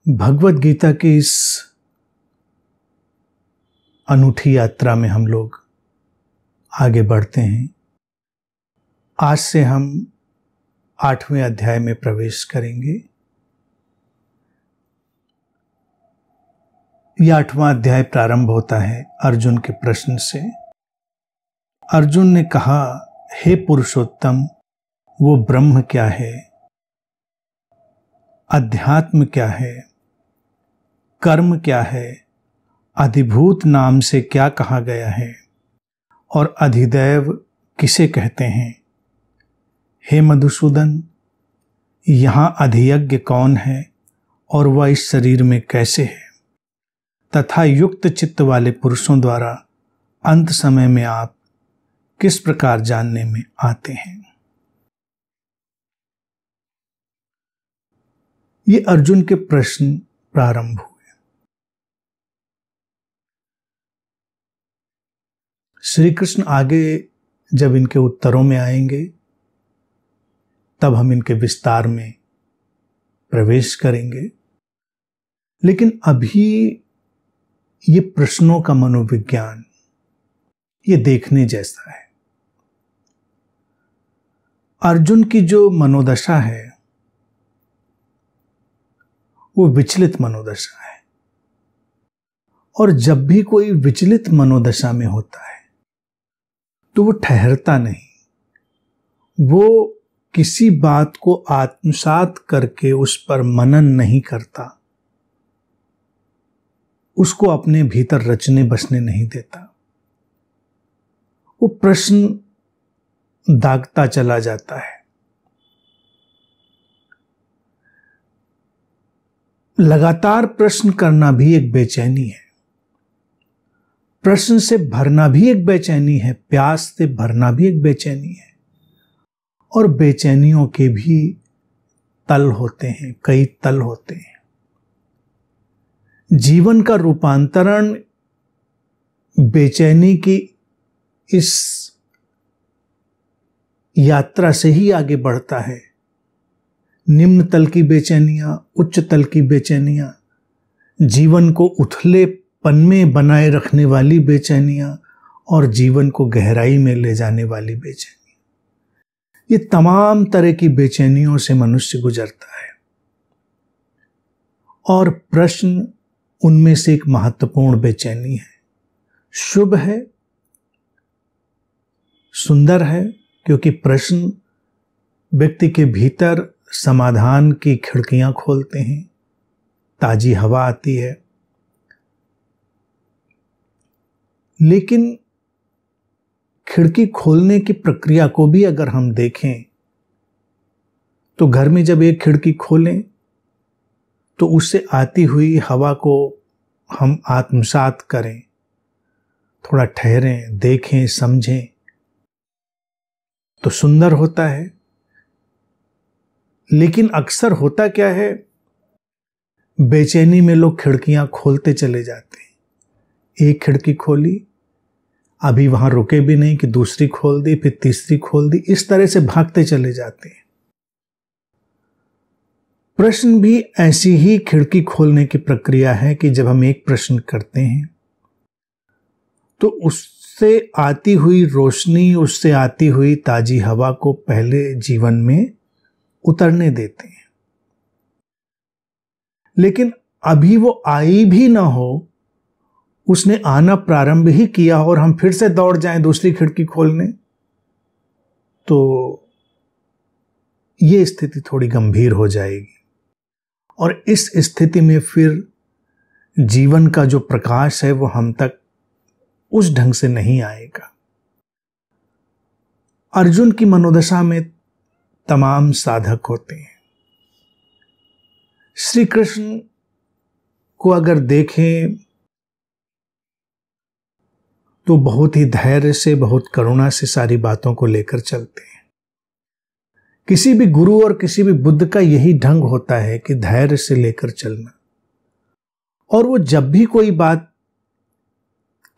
भगवत गीता की इस अनूठी यात्रा में हम लोग आगे बढ़ते हैं। आज से हम 8वें अध्याय में प्रवेश करेंगे। यह 8वां अध्याय प्रारंभ होता है अर्जुन के प्रश्न से। अर्जुन ने कहा, हे पुरुषोत्तम, वो ब्रह्म क्या है? अध्यात्म क्या है? कर्म क्या है? अधिभूत नाम से क्या कहा गया है? और अधिदैव किसे कहते हैं? हे मधुसूदन, यहाँ अधियज्ञ कौन है और वह इस शरीर में कैसे है? तथा युक्त चित्त वाले पुरुषों द्वारा अंत समय में आप किस प्रकार जानने में आते हैं? ये अर्जुन के प्रश्न प्रारंभ हुए। श्री कृष्ण आगे जब इनके उत्तरों में आएंगे तब हम इनके विस्तार में प्रवेश करेंगे, लेकिन अभी ये प्रश्नों का मनोविज्ञान ये देखने जैसा है। अर्जुन की जो मनोदशा है वो विचलित मनोदशा है, और जब भी कोई विचलित मनोदशा में होता है तो वो ठहरता नहीं, वो किसी बात को आत्मसात करके उस पर मनन नहीं करता, उसको अपने भीतर रचने बसने नहीं देता। वो प्रश्न दागता चला जाता है, लगातार प्रश्न करना भी एक बेचैनी है, प्रश्न से भरना भी एक बेचैनी है, प्यास से भरना भी एक बेचैनी है। और बेचैनियों के भी तल होते हैं, कई तल होते हैं। जीवन का रूपांतरण बेचैनी की इस यात्रा से ही आगे बढ़ता है। निम्न तल की बेचैनियां, उच्च तल की बेचैनियां, जीवन को उथलेपन में बनाए रखने वाली बेचैनियां और जीवन को गहराई में ले जाने वाली बेचैनियां, ये तमाम तरह की बेचैनियों से मनुष्य गुजरता है। और प्रश्न उनमें से एक महत्वपूर्ण बेचैनी है। शुभ है, सुंदर है, क्योंकि प्रश्न व्यक्ति के भीतर समाधान की खिड़कियां खोलते हैं, ताजी हवा आती है। लेकिन खिड़की खोलने की प्रक्रिया को भी अगर हम देखें तो घर में जब एक खिड़की खोलें तो उससे आती हुई हवा को हम आत्मसात करें, थोड़ा ठहरें, देखें, समझें तो सुंदर होता है। लेकिन अक्सर होता क्या है, बेचैनी में लोग खिड़कियां खोलते चले जाते हैं। एक खिड़की खोली, अभी वहां रुके भी नहीं कि दूसरी खोल दी, फिर तीसरी खोल दी, इस तरह से भागते चले जाते हैं। प्रश्न भी ऐसी ही खिड़की खोलने की प्रक्रिया है कि जब हम एक प्रश्न करते हैं तो उससे आती हुई रोशनी, उससे आती हुई ताजी हवा को पहले जीवन में उतरने देते हैं। लेकिन अभी वो आई भी ना हो, उसने आना प्रारंभ ही किया और हम फिर से दौड़ जाएं दूसरी खिड़की खोलने, तो ये स्थिति थोड़ी गंभीर हो जाएगी। और इस स्थिति में फिर जीवन का जो प्रकाश है वो हम तक उस ढंग से नहीं आएगा। अर्जुन की मनोदशा में तमाम साधक होते हैं। श्री कृष्ण को अगर देखें तो बहुत ही धैर्य से, बहुत करुणा से सारी बातों को लेकर चलते हैं। किसी भी गुरु और किसी भी बुद्ध का यही ढंग होता है कि धैर्य से लेकर चलना। और वो जब भी कोई बात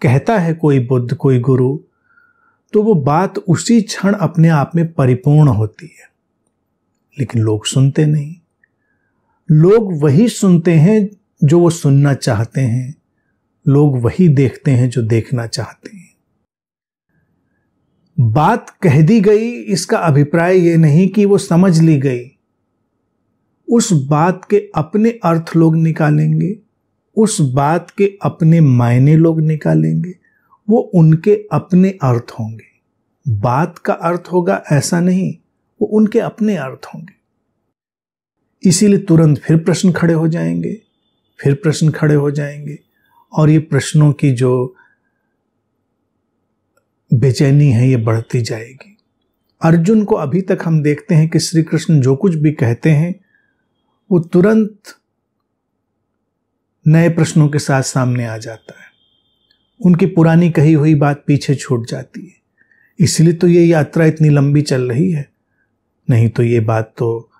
कहता है, कोई बुद्ध, कोई गुरु, तो वो बात उसी क्षण अपने आप में परिपूर्ण होती है। लेकिन लोग सुनते नहीं। लोग वही सुनते हैं जो वो सुनना चाहते हैं, लोग वही देखते हैं जो देखना चाहते हैं। बात कह दी गई इसका अभिप्राय ये नहीं कि वो समझ ली गई। उस बात के अपने अर्थ लोग निकालेंगे, उस बात के अपने मायने लोग निकालेंगे, वो उनके अपने अर्थ होंगे। बात का अर्थ होगा ऐसा नहीं, वो उनके अपने अर्थ होंगे। इसीलिए तुरंत फिर प्रश्न खड़े हो जाएंगे, फिर प्रश्न खड़े हो जाएंगे, और ये प्रश्नों की जो बेचैनी है ये बढ़ती जाएगी। अर्जुन को अभी तक हम देखते हैं कि श्री कृष्ण जो कुछ भी कहते हैं वो तुरंत नए प्रश्नों के साथ सामने आ जाता है। उनकी पुरानी कही हुई बात पीछे छूट जाती है। इसलिए तो ये यात्रा इतनी लंबी चल रही है, नहीं तो ये बात तो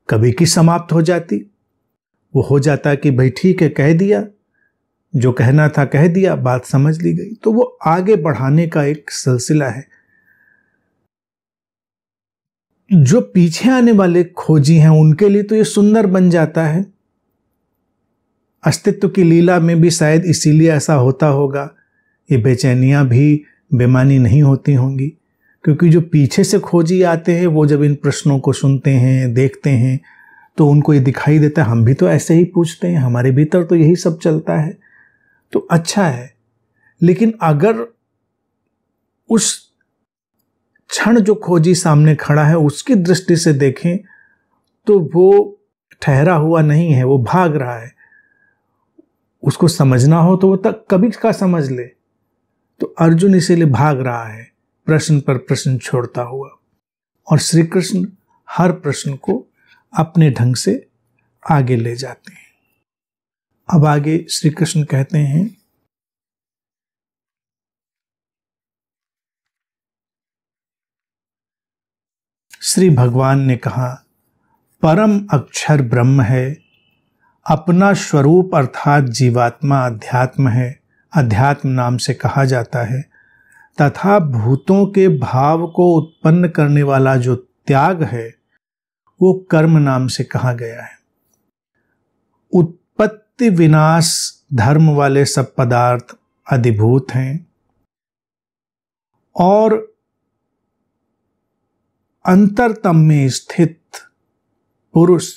कभी की समाप्त हो जाती। वो हो जाता कि भाई ठीक है, कह दिया, जो कहना था कह दिया, बात समझ ली गई। तो वो आगे बढ़ाने का एक सिलसिला है। जो पीछे आने वाले खोजी हैं उनके लिए तो ये सुंदर बन जाता है। अस्तित्व की लीला में भी शायद इसीलिए ऐसा होता होगा। ये बेचैनियां भी बेमानी नहीं होती होंगी, क्योंकि जो पीछे से खोजी आते हैं वो जब इन प्रश्नों को सुनते हैं, देखते हैं, तो उनको ये दिखाई देता है हम भी तो ऐसे ही पूछते हैं, हमारे भीतर तो यही सब चलता है। तो अच्छा है। लेकिन अगर उस क्षण जो खोजी सामने खड़ा है उसकी दृष्टि से देखें तो वो ठहरा हुआ नहीं है, वो भाग रहा है। उसको समझना हो तो वो तक कभी का समझ ले। तो अर्जुन इसीलिए भाग रहा है, प्रश्न पर प्रश्न छोड़ता हुआ, और श्री कृष्ण हर प्रश्न को अपने ढंग से आगे ले जाते हैं। अब आगे श्री कृष्ण कहते हैं, श्री भगवान ने कहा, परम अक्षर ब्रह्म है, अपना स्वरूप अर्थात जीवात्मा अध्यात्म है, अध्यात्म नाम से कहा जाता है, तथा भूतों के भाव को उत्पन्न करने वाला जो त्याग है वो कर्म नाम से कहा गया है। उत्पत्ति विनाश धर्म वाले सब पदार्थ अधिभूत हैं, और अंतरतम में स्थित पुरुष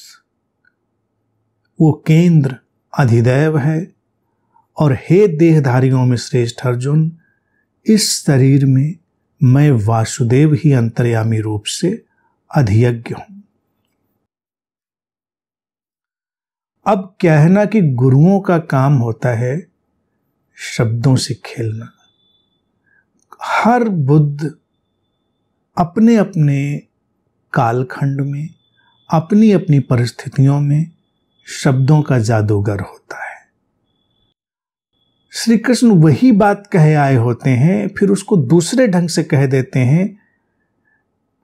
वो केंद्र अधिदैव है। और हे देहधारियों में श्रेष्ठ अर्जुन, इस शरीर में मैं वासुदेव ही अंतर्यामी रूप से अधियज्ञ हूं। अब कहना कि गुरुओं का काम होता है शब्दों से खेलना। हर बुद्ध अपने अपने कालखंड में, अपनी अपनी परिस्थितियों में शब्दों का जादूगर होता है। श्री कृष्ण वही बात कहे आए होते हैं, फिर उसको दूसरे ढंग से कह देते हैं,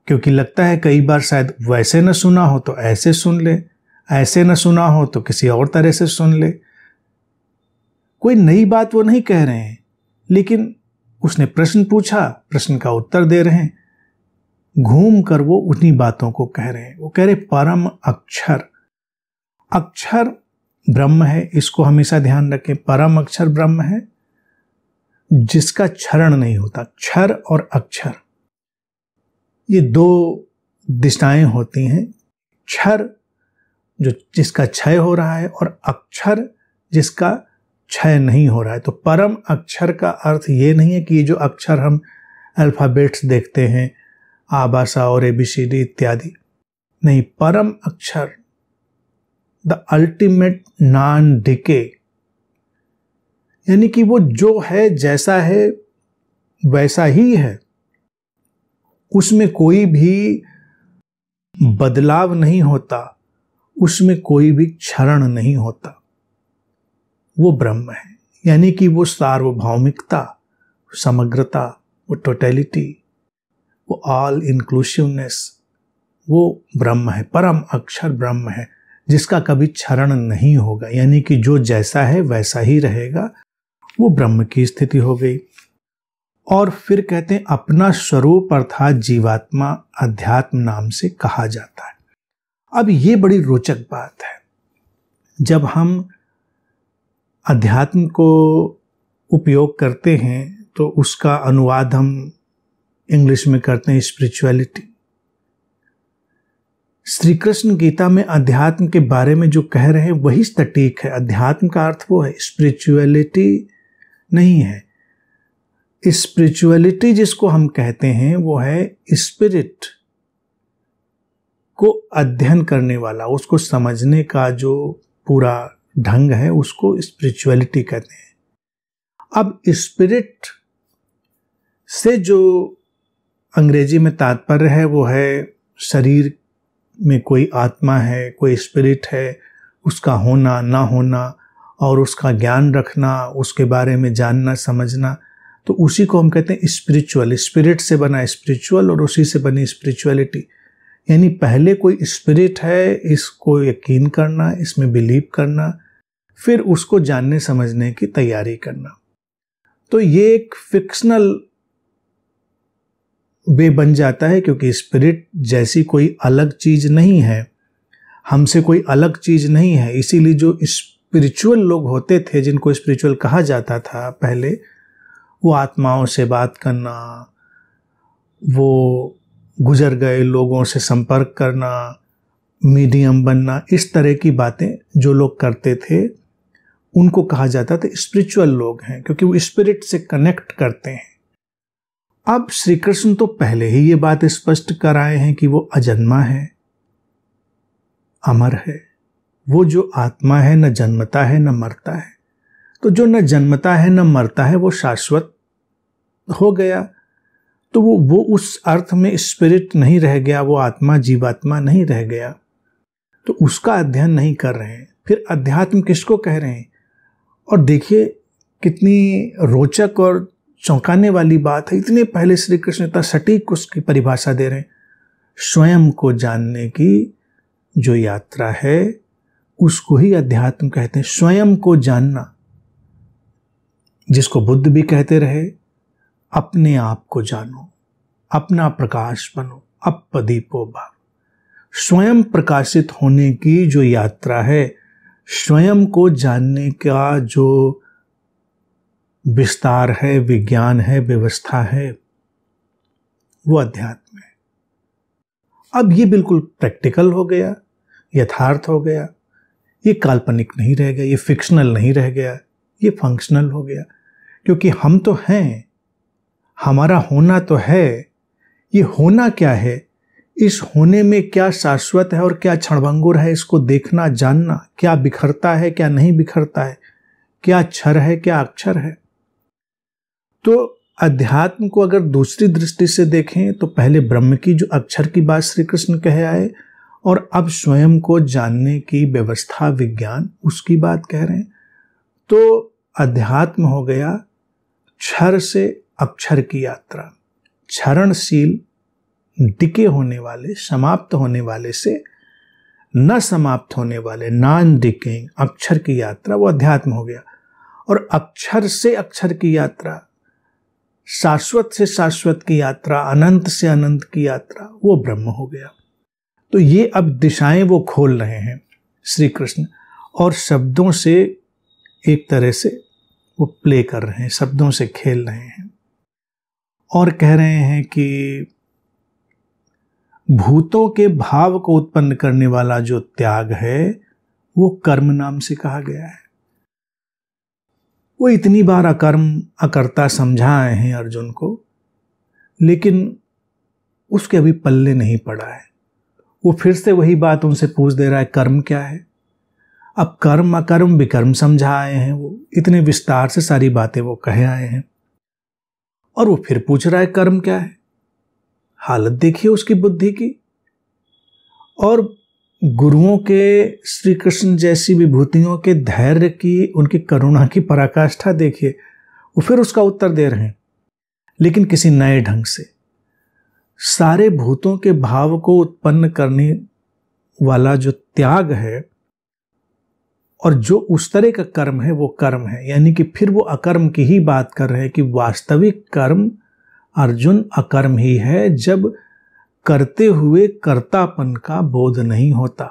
क्योंकि लगता है कई बार शायद वैसे न सुना हो तो ऐसे सुन ले, ऐसे न सुना हो तो किसी और तरह से सुन ले। कोई नई बात वो नहीं कह रहे हैं, लेकिन उसने प्रश्न पूछा, प्रश्न का उत्तर दे रहे हैं, घूम कर वो उन्हीं बातों को कह रहे हैं। वो कह रहे परम अक्षर, अक्षर ब्रह्म है, इसको हमेशा ध्यान रखें। परम अक्षर ब्रह्म है जिसका क्षरण नहीं होता। क्षर और अक्षर ये दो दिशाएं होती हैं। क्षर जो जिसका क्षय हो रहा है, और अक्षर जिसका क्षय नहीं हो रहा है। तो परम अक्षर का अर्थ ये नहीं है कि ये जो अक्षर हम अल्फाबेट्स देखते हैं, आबासा और एबीसीडी इत्यादि, नहीं। परम अक्षर द अल्टीमेट नॉन डिके, यानी कि वो जो है, जैसा है वैसा ही है, उसमें कोई भी बदलाव नहीं होता, उसमें कोई भी क्षरण नहीं होता। वो ब्रह्म है, यानी कि वो सार्वभौमिकता, समग्रता, वो टोटलिटी, वो ऑल इंक्लूसिवनेस, वो ब्रह्म है। परम अक्षर ब्रह्म है जिसका कभी क्षरण नहीं होगा, यानी कि जो जैसा है वैसा ही रहेगा। वो ब्रह्म की स्थिति हो गई। और फिर कहते हैं अपना स्वरूप अर्थात जीवात्मा अध्यात्म नाम से कहा जाता है। अब ये बड़ी रोचक बात है। जब हम अध्यात्म को उपयोग करते हैं तो उसका अनुवाद हम इंग्लिश में करते हैं स्पिरिचुअलिटी। श्री कृष्ण गीता में अध्यात्म के बारे में जो कह रहे हैं वही सटीक है। अध्यात्म का अर्थ वो है, स्पिरिचुअलिटी नहीं है। स्पिरिचुअलिटी जिसको हम कहते हैं वो है स्पिरिट को अध्ययन करने वाला, उसको समझने का जो पूरा ढंग है उसको स्पिरिचुअलिटी कहते हैं। अब स्पिरिट से जो अंग्रेजी में तात्पर्य है वो है शरीर में कोई आत्मा है, कोई स्पिरिट है, उसका होना ना होना और उसका ज्ञान रखना, उसके बारे में जानना समझना, तो उसी को हम कहते हैं स्पिरिचुअल। स्पिरिट से बना स्पिरिचुअल और उसी से बनी स्पिरिचुअलिटी। यानी पहले कोई स्पिरिट है, इसको यकीन करना, इसमें बिलीव करना, फिर उसको जानने समझने की तैयारी करना। तो ये एक फिक्शनल वे बन जाता है, क्योंकि स्पिरिट जैसी कोई अलग चीज नहीं है, हमसे कोई अलग चीज नहीं है। इसीलिए जो स्पिरिचुअल लोग होते थे, जिनको स्पिरिचुअल कहा जाता था पहले, वो आत्माओं से बात करना, वो गुजर गए लोगों से संपर्क करना, मीडियम बनना, इस तरह की बातें जो लोग करते थे उनको कहा जाता था स्पिरिचुअल लोग हैं, क्योंकि वो स्पिरिट से कनेक्ट करते हैं। अब श्री कृष्ण तो पहले ही ये बात स्पष्ट कराए हैं कि वो अजन्मा है, अमर है। वो जो आत्मा है न जन्मता है न मरता है। तो जो न जन्मता है न मरता है वो शाश्वत हो गया। तो वो उस अर्थ में स्पिरिट नहीं रह गया, वो आत्मा जीवात्मा नहीं रह गया। तो उसका अध्ययन नहीं कर रहे हैं। फिर अध्यात्म किसको कह रहे हैं? और देखिए कितनी रोचक और चौंकाने वाली बात है। इतने पहले श्री कृष्ण इतना सटीक उसकी परिभाषा दे रहे हैं। स्वयं को जानने की जो यात्रा है उसको ही अध्यात्म कहते हैं। स्वयं को जानना, जिसको बुद्ध भी कहते रहे, अपने आप को जानो, अपना प्रकाश बनो, अपदीपो भाव। स्वयं प्रकाशित होने की जो यात्रा है, स्वयं को जानने का जो विस्तार है, विज्ञान है, व्यवस्था है, वो अध्यात्म है। अब ये बिल्कुल प्रैक्टिकल हो गया, यथार्थ हो गया। ये काल्पनिक नहीं रह गया, ये फिक्शनल नहीं रह गया, ये फंक्शनल हो गया। क्योंकि हम तो हैं, हमारा होना तो है। ये होना क्या है, इस होने में क्या शाश्वत है और क्या क्षणभंगुर है, इसको देखना जानना। क्या बिखरता है, क्या नहीं बिखरता है, क्या क्षर है, क्या अक्षर है। तो अध्यात्म को अगर दूसरी दृष्टि से देखें तो पहले ब्रह्म की जो अक्षर की बात श्री कृष्ण कहे आए, और अब स्वयं को जानने की व्यवस्था, विज्ञान, उसकी बात कह रहे हैं। तो अध्यात्म हो गया क्षर से अक्षर की यात्रा। क्षरणशील, डिके होने वाले, समाप्त होने वाले से न समाप्त होने वाले, नॉन डिकेइंग अक्षर की यात्रा, वो अध्यात्म हो गया। और अक्षर से अक्षर की यात्रा, शाश्वत से शाश्वत की यात्रा, अनंत से अनंत की यात्रा, वो ब्रह्म हो गया। तो ये अब दिशाएं वो खोल रहे हैं श्री कृष्ण, और शब्दों से एक तरह से वो प्ले कर रहे हैं, शब्दों से खेल रहे हैं, और कह रहे हैं कि भूतों के भाव को उत्पन्न करने वाला जो त्याग है वो कर्म नाम से कहा गया है। वो इतनी बार अकर्म अकर्ता समझाए हैं अर्जुन को, लेकिन उसके अभी पल्ले नहीं पड़ा है। वो फिर से वही बात उनसे पूछ दे रहा है, कर्म क्या है। अब कर्म अकर्म विकर्म समझा आए हैं, वो इतने विस्तार से सारी बातें वो कहे आए हैं, और वो फिर पूछ रहा है कर्म क्या है। हालत देखिए उसकी बुद्धि की। और गुरुओं के, श्री कृष्ण जैसी विभूतियों के धैर्य की, उनकी करुणा की पराकाष्ठा देखिए। वो फिर उसका उत्तर दे रहे हैं, लेकिन किसी नए ढंग से। सारे भूतों के भाव को उत्पन्न करने वाला जो त्याग है, और जो उस तरह का कर्म है, वो कर्म है। यानी कि फिर वो अकर्म की ही बात कर रहे हैं कि वास्तविक कर्म अर्जुन अकर्म ही है, जब करते हुए कर्तापन का बोध नहीं होता,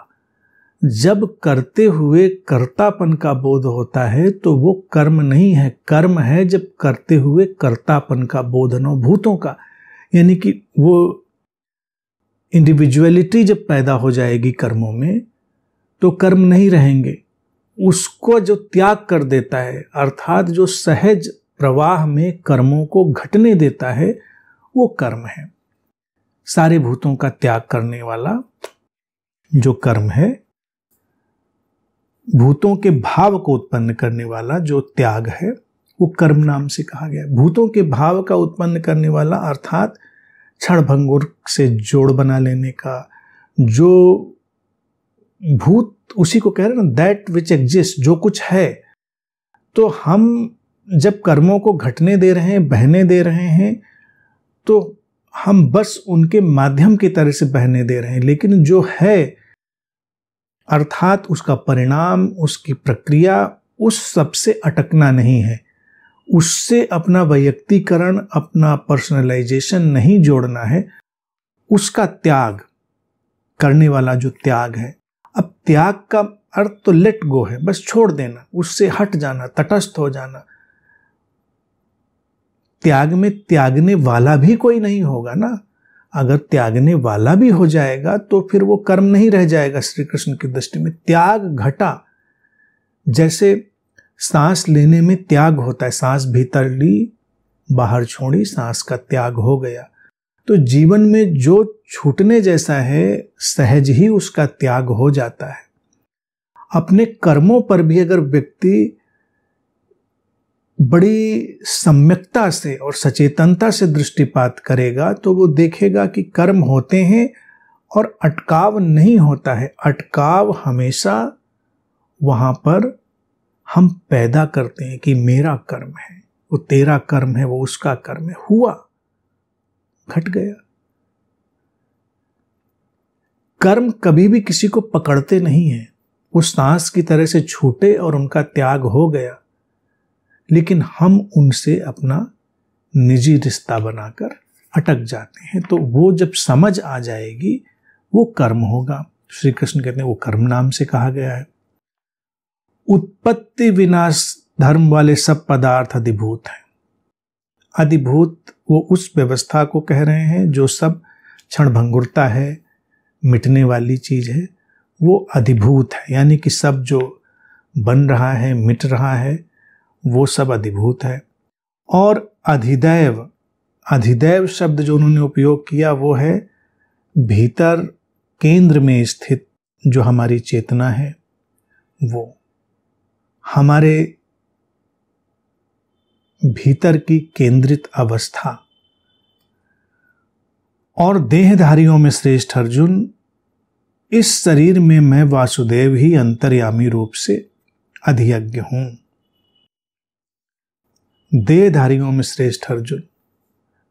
जब करते हुए कर्तापन का बोध होता है तो वो कर्म नहीं है, कर्म है जब करते हुए कर्तापन का बोध न हो, भूतों का, यानी कि वो इंडिविजुअलिटी जब पैदा हो जाएगी कर्मों में तो कर्म नहीं रहेंगे। उसको जो त्याग कर देता है, अर्थात जो सहज प्रवाह में कर्मों को घटने देता है, वो कर्म है। सारे भूतों का त्याग करने वाला जो कर्म है, भूतों के भाव को उत्पन्न करने वाला जो त्याग है, वो कर्म नाम से कहा गया। भूतों के भाव का उत्पन्न करने वाला अर्थात क्षणभंगुर से जोड़ बना लेने का, जो भूत उसी को कह रहे हैं ना, दैट विच एग्जिस्ट, जो कुछ है। तो हम जब कर्मों को घटने दे रहे हैं, बहने दे रहे हैं, तो हम बस उनके माध्यम की तरह से बहने दे रहे हैं, लेकिन जो है अर्थात उसका परिणाम, उसकी प्रक्रिया, उस सब से अटकना नहीं है, उससे अपना वैयक्तिकरण, अपना पर्सनलाइजेशन नहीं जोड़ना है, उसका त्याग करने वाला जो त्याग है। अब त्याग का अर्थ तो लेट गो है, बस छोड़ देना, उससे हट जाना, तटस्थ हो जाना। त्याग में त्यागने वाला भी कोई नहीं होगा ना। अगर त्यागने वाला भी हो जाएगा तो फिर वो कर्म नहीं रह जाएगा। श्री कृष्ण की दृष्टि में त्याग घटा, जैसे सांस लेने में त्याग होता है, सांस भीतर ली बाहर छोड़ी, सांस का त्याग हो गया। तो जीवन में जो छूटने जैसा है, सहज ही उसका त्याग हो जाता है। अपने कर्मों पर भी अगर व्यक्ति बड़ी सम्यकता से और सचेतनता से दृष्टिपात करेगा तो वो देखेगा कि कर्म होते हैं और अटकाव नहीं होता है। अटकाव हमेशा वहां पर हम पैदा करते हैं कि मेरा कर्म है, वो तेरा कर्म है, वो उसका कर्म है, हुआ, घट गया। कर्म कभी भी किसी को पकड़ते नहीं है, वो सांस की तरह से छूटे और उनका त्याग हो गया, लेकिन हम उनसे अपना निजी रिश्ता बनाकर अटक जाते हैं। तो वो जब समझ आ जाएगी वो कर्म होगा। श्री कृष्ण कहते हैं वो कर्म नाम से कहा गया है। उत्पत्ति विनाश धर्म वाले सब पदार्थ अधिभूत हैं। अधिभूत वो उस व्यवस्था को कह रहे हैं जो सब क्षणभंगुरता है, मिटने वाली चीज है, वो अधिभूत है। यानी कि सब जो बन रहा है, मिट रहा है, वो सब अधिभूत है। और अधिदैव, अधिदैव शब्द जो उन्होंने उपयोग किया वो है भीतर केंद्र में स्थित जो हमारी चेतना है, वो हमारे भीतर की केंद्रित अवस्था। और देहधारियों में श्रेष्ठ अर्जुन, इस शरीर में मैं वासुदेव ही अंतर्यामी रूप से अधियज्ञ हूं। देहधारियों में श्रेष्ठ अर्जुन,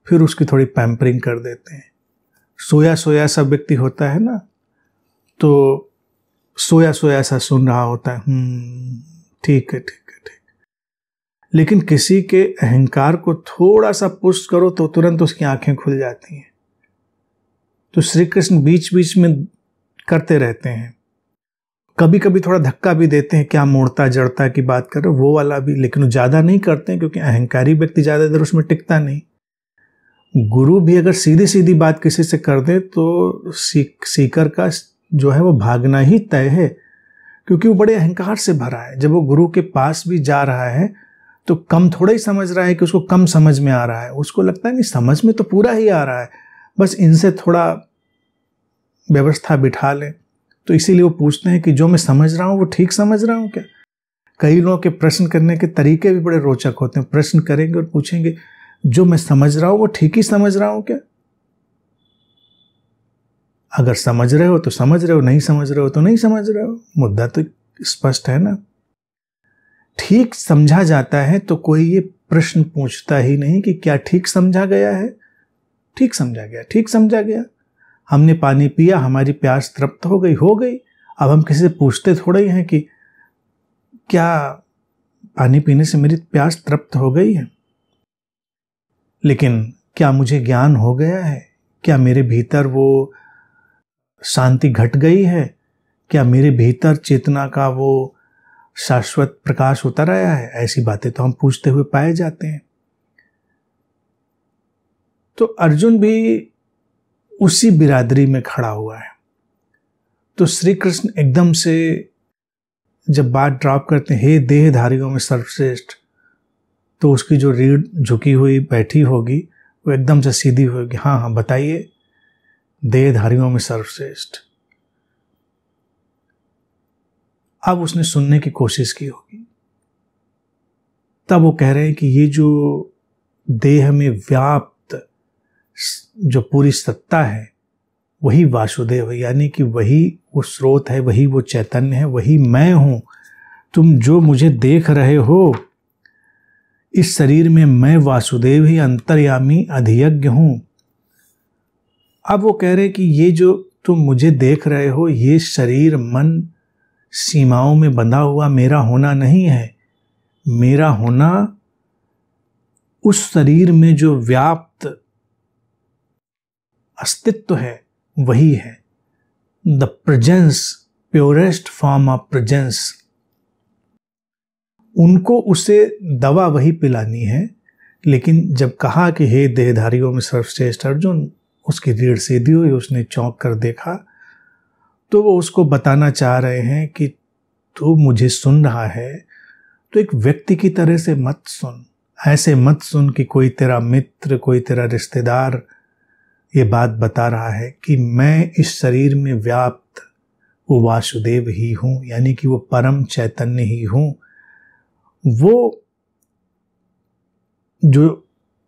फिर उसकी थोड़ी पैम्परिंग कर देते हैं। सोया सोया सा व्यक्ति होता है ना, तो सोया सोया सा सुन रहा होता है, ठीक है ठीक है ठीक। लेकिन किसी के अहंकार को थोड़ा सा पुश करो तो तुरंत उसकी आंखें खुल जाती हैं। तो श्री कृष्ण बीच बीच में करते रहते हैं, कभी कभी थोड़ा धक्का भी देते हैं, क्या मोड़ता जड़ता की बात कर रहे हो, वो वाला भी, लेकिन वो ज्यादा नहीं करते हैं क्योंकि अहंकारी व्यक्ति ज्यादा देर उसमें टिकता नहीं। गुरु भी अगर सीधी सीधी बात किसी से कर दे तो सीकर का जो है वो भागना ही तय है, क्योंकि वो बड़े अहंकार से भरा है। जब वो गुरु के पास भी जा रहा है तो कम थोड़ा ही समझ रहा है कि उसको कम समझ में आ रहा है, उसको लगता है नहीं समझ में तो पूरा ही आ रहा है, बस इनसे थोड़ा व्यवस्था बिठा लें। तो इसीलिए वो पूछते हैं कि जो मैं समझ रहा हूं वो ठीक समझ रहा हूं क्या। कई लोगों के प्रश्न करने के तरीके भी बड़े रोचक होते हैं। प्रश्न करेंगे और पूछेंगे जो मैं समझ रहा हूं वो ठीक ही समझ रहा हूं क्या। अगर समझ रहे हो तो समझ रहे हो, नहीं समझ रहे हो तो नहीं समझ रहे हो, मुद्दा तो स्पष्ट है ना। ठीक समझा जाता है तो कोई ये प्रश्न पूछता ही नहीं कि क्या ठीक समझा गया है। ठीक समझा गया, ठीक समझा गया। हमने पानी पिया, हमारी प्यास तृप्त हो गई। अब हम किसी से पूछते थोड़ा ही हैं कि क्या पानी पीने से मेरी प्यास तृप्त हो गई है, लेकिन क्या मुझे ज्ञान हो गया है, क्या मेरे भीतर वो शांति घट गई है, क्या मेरे भीतर चेतना का वो शाश्वत प्रकाश उतर आया है? ऐसी बातें तो हम पूछते हुए पाए जाते हैं। तो अर्जुन भी उसी बिरादरी में खड़ा हुआ है। तो श्री कृष्ण एकदम से जब बात ड्रॉप करते हैं, हे देहधारियों में सर्वश्रेष्ठ, तो उसकी जो रीढ़ झुकी हुई बैठी होगी वो एकदम से सीधी होगी। हाँ हाँ बताइए, देहधारियों में सर्वश्रेष्ठ। अब उसने सुनने की कोशिश की होगी, तब वो कह रहे हैं कि ये जो देह में व्याप्त जो पूरी सत्ता है वही वासुदेव है, यानी कि वही वो स्रोत है, वही वो चैतन्य है, वही मैं हूं। तुम जो मुझे देख रहे हो, इस शरीर में मैं वासुदेव ही अंतर्यामी अधियज्ञ हूं। अब वो कह रहे कि ये जो तुम मुझे देख रहे हो, ये शरीर मन सीमाओं में बंधा हुआ मेरा होना नहीं है। मेरा होना उस शरीर में जो व्याप्त अस्तित्व है वही है। The presence, purest form of presence. उनको उसे दवा वही पिलानी है। लेकिन जब कहा कि हे देहधारियों में सर्वश्रेष्ठ अर्जुन, उसकी रीढ़ सीधी हुई, उसने चौंक कर देखा, तो वो उसको बताना चाह रहे हैं कि तू मुझे सुन रहा है तो एक व्यक्ति की तरह से मत सुन। ऐसे मत सुन कि कोई तेरा मित्र, कोई तेरा रिश्तेदार ये बात बता रहा है कि मैं इस शरीर में व्याप्त वो वासुदेव ही हूं, यानी कि वो परम चैतन्य ही हूं। वो जो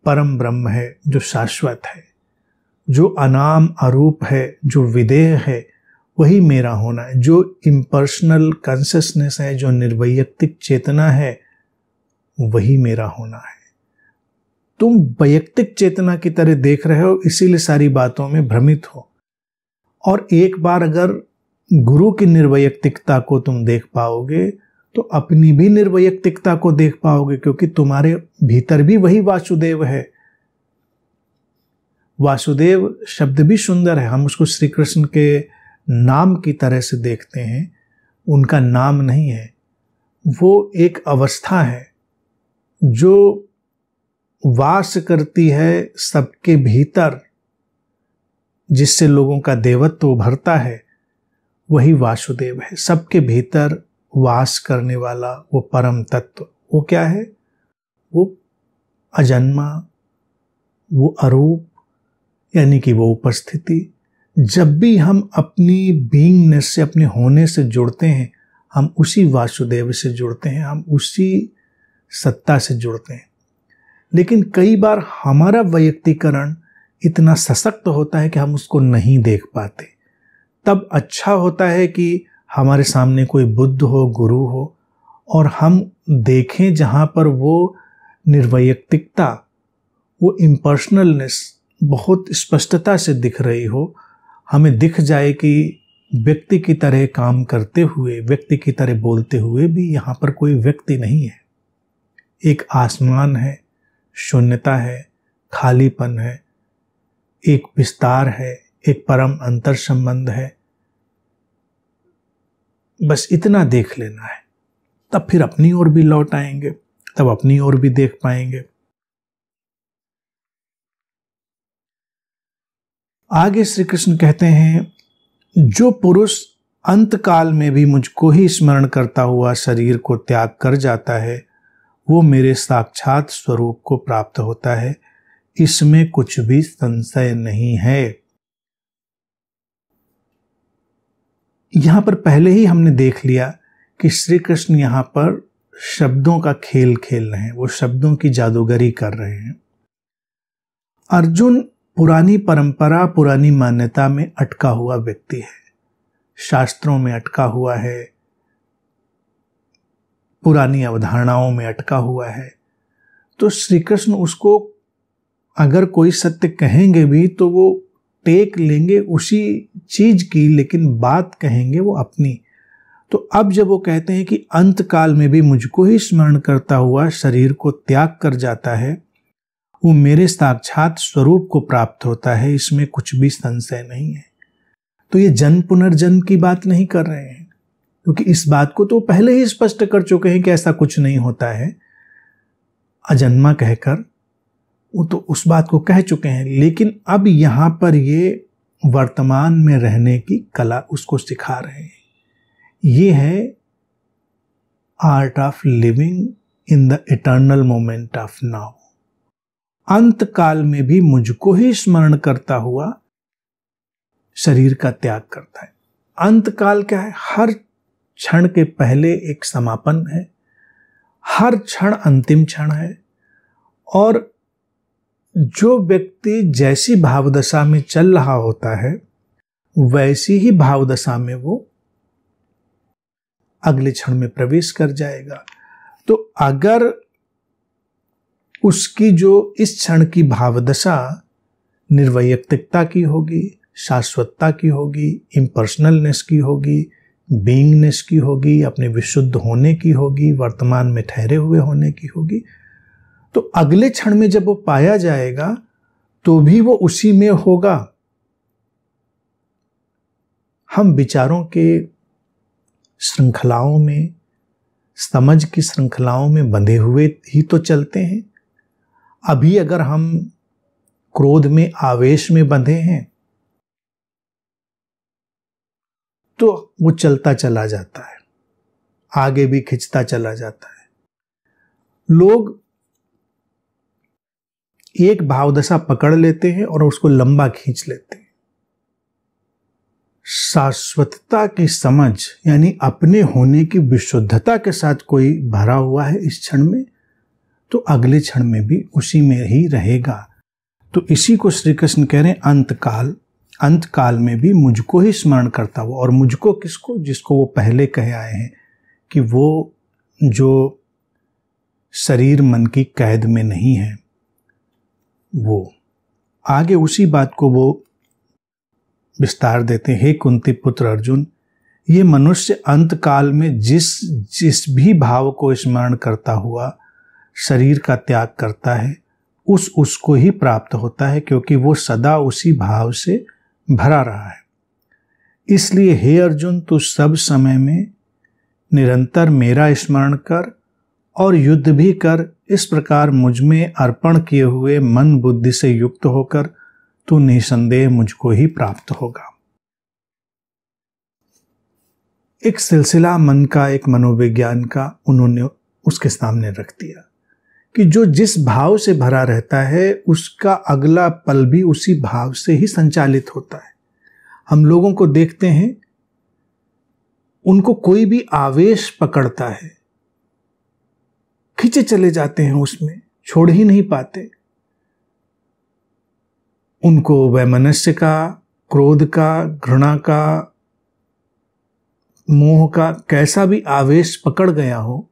परम ब्रह्म है, जो शाश्वत है, जो अनाम अरूप है, जो विदेह है, वही मेरा होना है। जो इम्पर्सनल कॉन्शियसनेस है, जो निर्वैयक्तिक चेतना है, वही मेरा होना है। तुम वैयक्तिक चेतना की तरह देख रहे हो, इसीलिए सारी बातों में भ्रमित हो। और एक बार अगर गुरु की निर्वैयक्तिकता को तुम देख पाओगे तो अपनी भी निर्वैयक्तिकता को देख पाओगे, क्योंकि तुम्हारे भीतर भी वही वासुदेव है। वासुदेव शब्द भी सुंदर है, हम उसको श्री कृष्ण के नाम की तरह से देखते हैं। उनका नाम नहीं है, वो एक अवस्था है जो वास करती है सबके भीतर, जिससे लोगों का देवत्व उभरता है। वही वासुदेव है, सबके भीतर वास करने वाला वो परम तत्व। वो क्या है? वो अजन्मा, वो अरूप, यानी कि वो उपस्थिति। जब भी हम अपनी बीइंगनेस से, अपने होने से जुड़ते हैं, हम उसी वासुदेव से जुड़ते हैं, हम उसी सत्ता से जुड़ते हैं। लेकिन कई बार हमारा वैयक्तिकरण इतना सशक्त होता है कि हम उसको नहीं देख पाते। तब अच्छा होता है कि हमारे सामने कोई बुद्ध हो, गुरु हो, और हम देखें जहाँ पर वो निर्वैयक्तिकता, वो इम्पर्सनलनेस बहुत स्पष्टता से दिख रही हो। हमें दिख जाए कि व्यक्ति की तरह काम करते हुए, व्यक्ति की तरह बोलते हुए भी यहाँ पर कोई व्यक्ति नहीं है। एक आसमान है, शून्यता है, खालीपन है, एक विस्तार है, एक परम अंतर संबंध है। बस इतना देख लेना है, तब फिर अपनी ओर भी लौट आएंगे, तब अपनी ओर भी देख पाएंगे। आगे श्री कृष्ण कहते हैं, जो पुरुष अंतकाल में भी मुझको ही स्मरण करता हुआ शरीर को त्याग कर जाता है, वो मेरे साक्षात स्वरूप को प्राप्त होता है। इसमें कुछ भी संशय नहीं है। यहां पर पहले ही हमने देख लिया कि श्री कृष्ण यहां पर शब्दों का खेल खेल रहे हैं, वो शब्दों की जादूगरी कर रहे हैं। अर्जुन पुरानी परंपरा, पुरानी मान्यता में अटका हुआ व्यक्ति है, शास्त्रों में अटका हुआ है, पुरानी अवधारणाओं में अटका हुआ है। तो श्री कृष्ण उसको अगर कोई सत्य कहेंगे भी तो वो टेक लेंगे उसी चीज की, लेकिन बात कहेंगे वो अपनी। तो अब जब वो कहते हैं कि अंत काल में भी मुझको ही स्मरण करता हुआ शरीर को त्याग कर जाता है, वो मेरे साक्षात स्वरूप को प्राप्त होता है, इसमें कुछ भी संशय नहीं है। तो ये जन्म पुनर्जन्म की बात नहीं कर रहे हैं, क्योंकि इस बात को तो पहले ही स्पष्ट कर चुके हैं कि ऐसा कुछ नहीं होता है। अजन्मा कहकर वो तो उस बात को कह चुके हैं, लेकिन अब यहां पर ये वर्तमान में रहने की कला उसको सिखा रहे हैं। ये है art of living in the eternal moment of now. अंत काल में भी मुझको ही स्मरण करता हुआ शरीर का त्याग करता है। अंत काल क्या है? हर क्षण के पहले एक समापन है, हर क्षण अंतिम क्षण है। और जो व्यक्ति जैसी भावदशा में चल रहा होता है वैसी ही भावदशा में वो अगले क्षण में प्रवेश कर जाएगा। तो अगर उसकी जो इस क्षण की भावदशा निर्वैयक्तिकता की होगी, शाश्वतता की होगी, इम्पर्सनलनेस की होगी, बीइंगनेस की होगी, अपने विशुद्ध होने की होगी, वर्तमान में ठहरे हुए होने की होगी, तो अगले क्षण में जब वो पाया जाएगा तो भी वो उसी में होगा। हम विचारों के श्रृंखलाओं में, समझ की श्रृंखलाओं में बंधे हुए ही तो चलते हैं। अभी अगर हम क्रोध में, आवेश में बंधे हैं तो वो चलता चला जाता है, आगे भी खिंचता चला जाता है। लोग एक भावदशा पकड़ लेते हैं और उसको लंबा खींच लेते हैं। शाश्वतता की समझ यानी अपने होने की विशुद्धता के साथ कोई भरा हुआ है इस क्षण में, तो अगले क्षण में भी उसी में ही रहेगा। तो इसी को श्री कृष्ण कह रहे हैं अंतकाल। अंतकाल में भी मुझको ही स्मरण करता हुआ, और मुझको किसको? जिसको वो पहले कहे आए हैं कि वो जो शरीर मन की कैद में नहीं है, वो आगे उसी बात को वो विस्तार देते हैं। हे कुंती पुत्र अर्जुन, ये मनुष्य अंतकाल में जिस भी भाव को स्मरण करता हुआ शरीर का त्याग करता है उसको ही प्राप्त होता है, क्योंकि वो सदा उसी भाव से भरा रहा है। इसलिए हे अर्जुन, तू सब समय में निरंतर मेरा स्मरण कर और युद्ध भी कर। इस प्रकार मुझ में अर्पण किए हुए मन बुद्धि से युक्त होकर तू निसंदेह मुझको ही प्राप्त होगा। एक सिलसिला मन का, एक मनोविज्ञान का उन्होंने उसके सामने रख दिया कि जो जिस भाव से भरा रहता है उसका अगला पल भी उसी भाव से ही संचालित होता है। हम लोगों को देखते हैं, उनको कोई भी आवेश पकड़ता है, खींचे चले जाते हैं, उसमें छोड़ ही नहीं पाते। उनको वैमनस्य का, क्रोध का, घृणा का, मोह का कैसा भी आवेश पकड़ गया हो,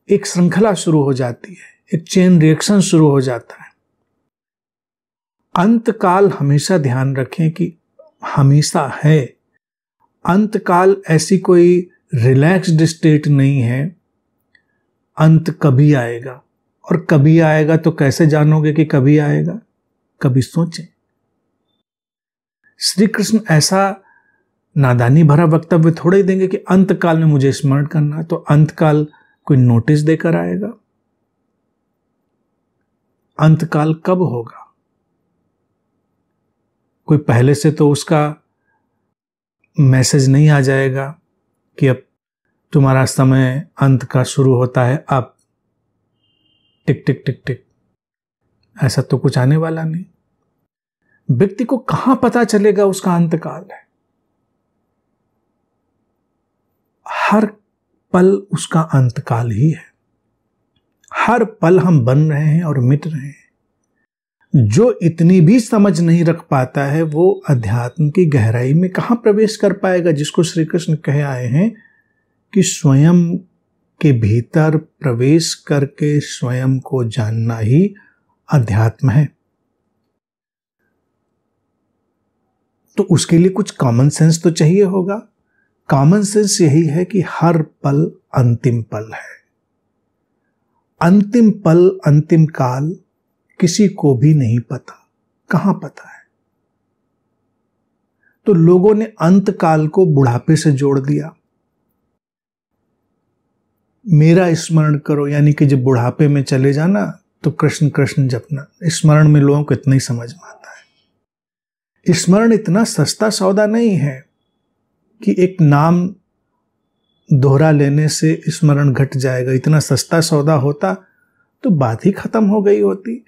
एक श्रृंखला शुरू हो जाती है, एक चेन रिएक्शन शुरू हो जाता है। अंतकाल हमेशा ध्यान रखें कि हमेशा है। अंतकाल ऐसी कोई रिलैक्स्ड स्टेट नहीं है। अंत कभी आएगा, और कभी आएगा तो कैसे जानोगे कि कभी आएगा? कभी सोचें। श्री कृष्ण ऐसा नादानी भरा वक्तव्य थोड़े ही देंगे कि अंतकाल में मुझे स्मरण करना, तो अंतकाल कोई नोटिस देकर आएगा? अंतकाल कब होगा? कोई पहले से तो उसका मैसेज नहीं आ जाएगा कि अब तुम्हारा समय अंत का शुरू होता है, अब टिक टिक टिक टिक। ऐसा तो कुछ आने वाला नहीं। व्यक्ति को कहां पता चलेगा उसका अंतकाल है? हर पल उसका अंतकाल ही है। हर पल हम बन रहे हैं और मिट रहे हैं। जो इतनी भी समझ नहीं रख पाता है वो अध्यात्म की गहराई में कहां प्रवेश कर पाएगा, जिसको श्री कृष्ण कहे आए हैं कि स्वयं के भीतर प्रवेश करके स्वयं को जानना ही अध्यात्म है। तो उसके लिए कुछ कॉमन सेंस तो चाहिए होगा। कॉमन सेंस यही है कि हर पल अंतिम पल है। अंतिम पल, अंतिम काल किसी को भी नहीं पता। कहां पता है? तो लोगों ने अंत काल को बुढ़ापे से जोड़ दिया। मेरा स्मरण करो, यानी कि जब बुढ़ापे में चले जाना तो कृष्ण कृष्ण जपना। स्मरण में लोगों को इतना ही समझ में आता है। स्मरण इतना सस्ता सौदा नहीं है कि एक नाम दोहरा लेने से स्मरण घट जाएगा। इतना सस्ता सौदा होता तो बात ही खत्म हो गई होती।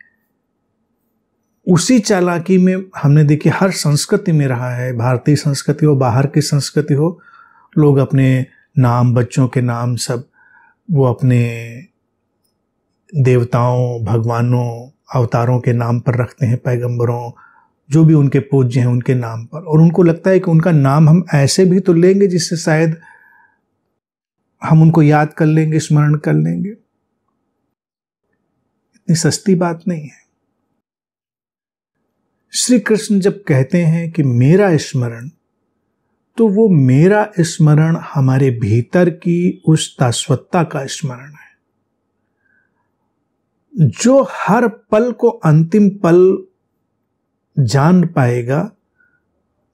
उसी चालाकी में हमने देखी हर संस्कृति में रहा है, भारतीय संस्कृति हो, बाहर की संस्कृति हो, लोग अपने नाम, बच्चों के नाम सब वो अपने देवताओं, भगवानों, अवतारों के नाम पर रखते हैं, पैगंबरों, जो भी उनके पूज्य हैं उनके नाम पर। और उनको लगता है कि उनका नाम हम ऐसे भी तो लेंगे जिससे शायद हम उनको याद कर लेंगे, स्मरण कर लेंगे। इतनी सस्ती बात नहीं है। श्री कृष्ण जब कहते हैं कि मेरा स्मरण, तो वो मेरा स्मरण हमारे भीतर की उस शाश्वतता का स्मरण है, जो हर पल को अंतिम पल जान पाएगा,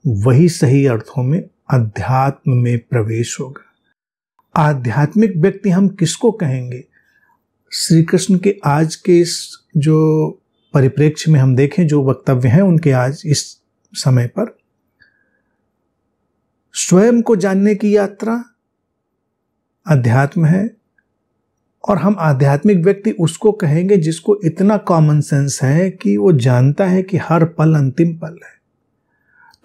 वही सही अर्थों में अध्यात्म में प्रवेश होगा। आध्यात्मिक व्यक्ति हम किसको कहेंगे? श्री कृष्ण के आज के इस जो परिप्रेक्ष्य में हम देखें, जो वक्तव्य हैं उनके आज इस समय पर, स्वयं को जानने की यात्रा अध्यात्म है। और हम आध्यात्मिक व्यक्ति उसको कहेंगे जिसको इतना कॉमन सेंस है कि वो जानता है कि हर पल अंतिम पल है।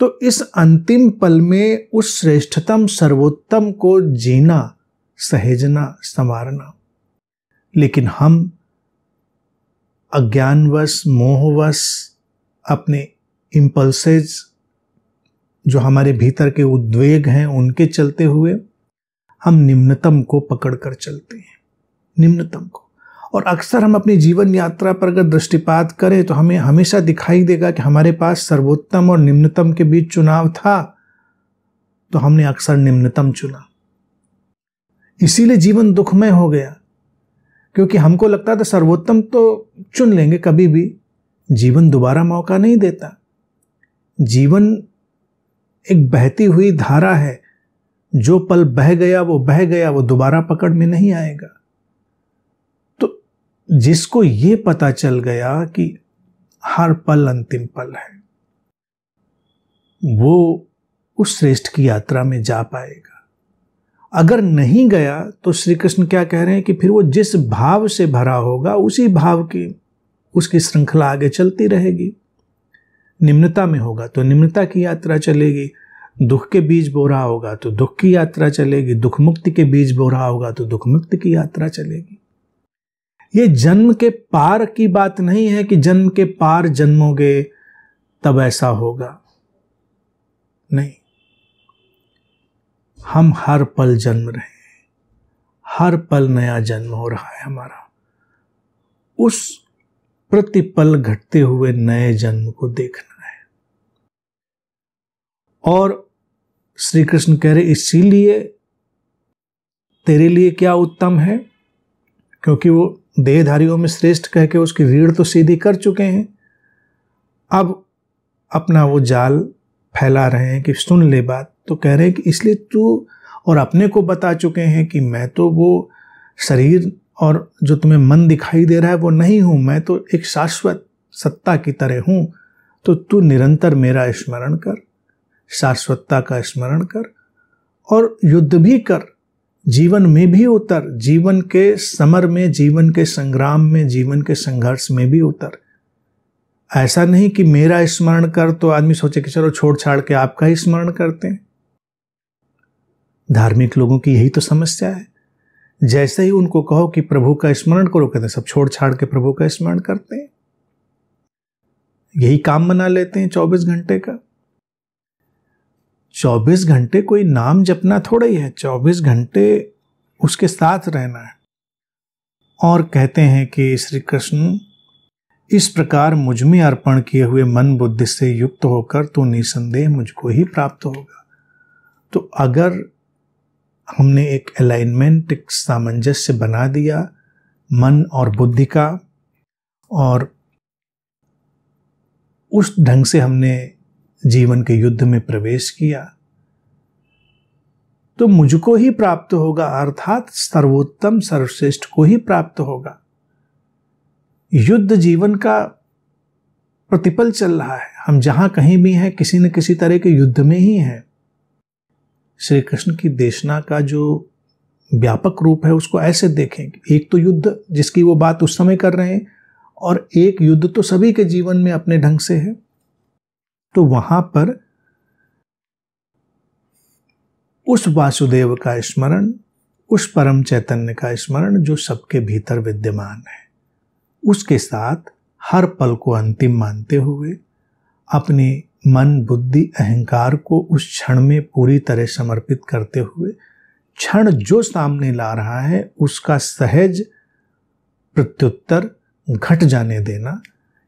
तो इस अंतिम पल में उस श्रेष्ठतम सर्वोत्तम को जीना, सहेजना, संवारना। लेकिन हम अज्ञानवश, मोहवश, अपने इंपल्सेस, जो हमारे भीतर के उद्वेग हैं, उनके चलते हुए हम निम्नतम को पकड़कर चलते हैं, निम्नतम को। और अक्सर हम अपनी जीवन यात्रा पर अगर दृष्टिपात करें तो हमें हमेशा दिखाई देगा कि हमारे पास सर्वोत्तम और निम्नतम के बीच चुनाव था, तो हमने अक्सर निम्नतम चुना। इसीलिए जीवन दुखमय हो गया, क्योंकि हमको लगता था सर्वोत्तम तो चुन लेंगे कभी भी। जीवन दोबारा मौका नहीं देता। जीवन एक बहती हुई धारा है, जो पल बह गया वो बह गया, वो दोबारा पकड़ में नहीं आएगा। तो जिसको ये पता चल गया कि हर पल अंतिम पल है, वो उस श्रेष्ठ की यात्रा में जा पाएगा। अगर नहीं गया तो श्री कृष्ण क्या कह रहे हैं कि फिर वो जिस भाव से भरा होगा उसी भाव की उसकी श्रृंखला आगे चलती रहेगी। निम्नता में होगा तो निम्नता की यात्रा चलेगी, दुख के बीज बो रहा होगा तो दुख की यात्रा चलेगी, दुख मुक्ति के बीज बो रहा होगा तो दुख मुक्ति की यात्रा चलेगी। ये जन्म के पार की बात नहीं है कि जन्म के पार जन्मोगे तब ऐसा होगा, नहीं। हम हर पल जन्म रहे हैं, हर पल नया जन्म हो रहा है हमारा। उस प्रतिपल घटते हुए नए जन्म को देखना है। और श्री कृष्ण कह रहे इसीलिए तेरे लिए क्या उत्तम है, क्योंकि वो देहधारियों में श्रेष्ठ कह के उसकी रीढ़ तो सीधी कर चुके हैं। अब अपना वो जाल फैला रहे हैं कि सुन ले बात। तो कह रहे हैं कि इसलिए तू, और अपने को बता चुके हैं कि मैं तो वो शरीर और जो तुम्हें मन दिखाई दे रहा है वो नहीं हूं, मैं तो एक शाश्वत सत्ता की तरह हूं। तो तू निरंतर मेरा स्मरण कर, शाश्वतता का स्मरण कर, और युद्ध भी कर, जीवन में भी उतर, जीवन के समर में, जीवन के संग्राम में, जीवन के संघर्ष में भी उतर। ऐसा नहीं कि मेरा स्मरण कर तो आदमी सोचे कि चलो छोड़ छाड़ के आपका ही स्मरण करते हैं। धार्मिक लोगों की यही तो समस्या है। जैसे ही उनको कहो कि प्रभु का स्मरण करो, कहते हैं सब छोड़ छाड़ के प्रभु का स्मरण करते हैं। यही काम बना लेते हैं 24 घंटे का। 24 घंटे कोई नाम जपना थोड़ा ही है, 24 घंटे उसके साथ रहना है। और कहते हैं कि श्री कृष्ण, इस प्रकार मुझ में अर्पण किए हुए मन बुद्धि से युक्त होकर तो निसंदेह मुझको ही प्राप्त होगा। तो अगर हमने एक अलाइनमेंट, एक सामंजस्य बना दिया मन और बुद्धि का, और उस ढंग से हमने जीवन के युद्ध में प्रवेश किया तो मुझको ही प्राप्त होगा, अर्थात सर्वोत्तम सर्वश्रेष्ठ को ही प्राप्त होगा। युद्ध जीवन का प्रतिपल चल रहा है, हम जहां कहीं भी हैं किसी न किसी तरह के युद्ध में ही हैं। श्री कृष्ण की देशना का जो व्यापक रूप है उसको ऐसे देखें, एक तो युद्ध जिसकी वो बात उस समय कर रहे हैं, और एक युद्ध तो सभी के जीवन में अपने ढंग से है। तो वहां पर उस वासुदेव का स्मरण, उस परम चैतन्य का स्मरण जो सबके भीतर विद्यमान है, उसके साथ हर पल को अंतिम मानते हुए अपने मन, बुद्धि, अहंकार को उस क्षण में पूरी तरह समर्पित करते हुए क्षण जो सामने ला रहा है उसका सहज प्रत्युत्तर घट जाने देना,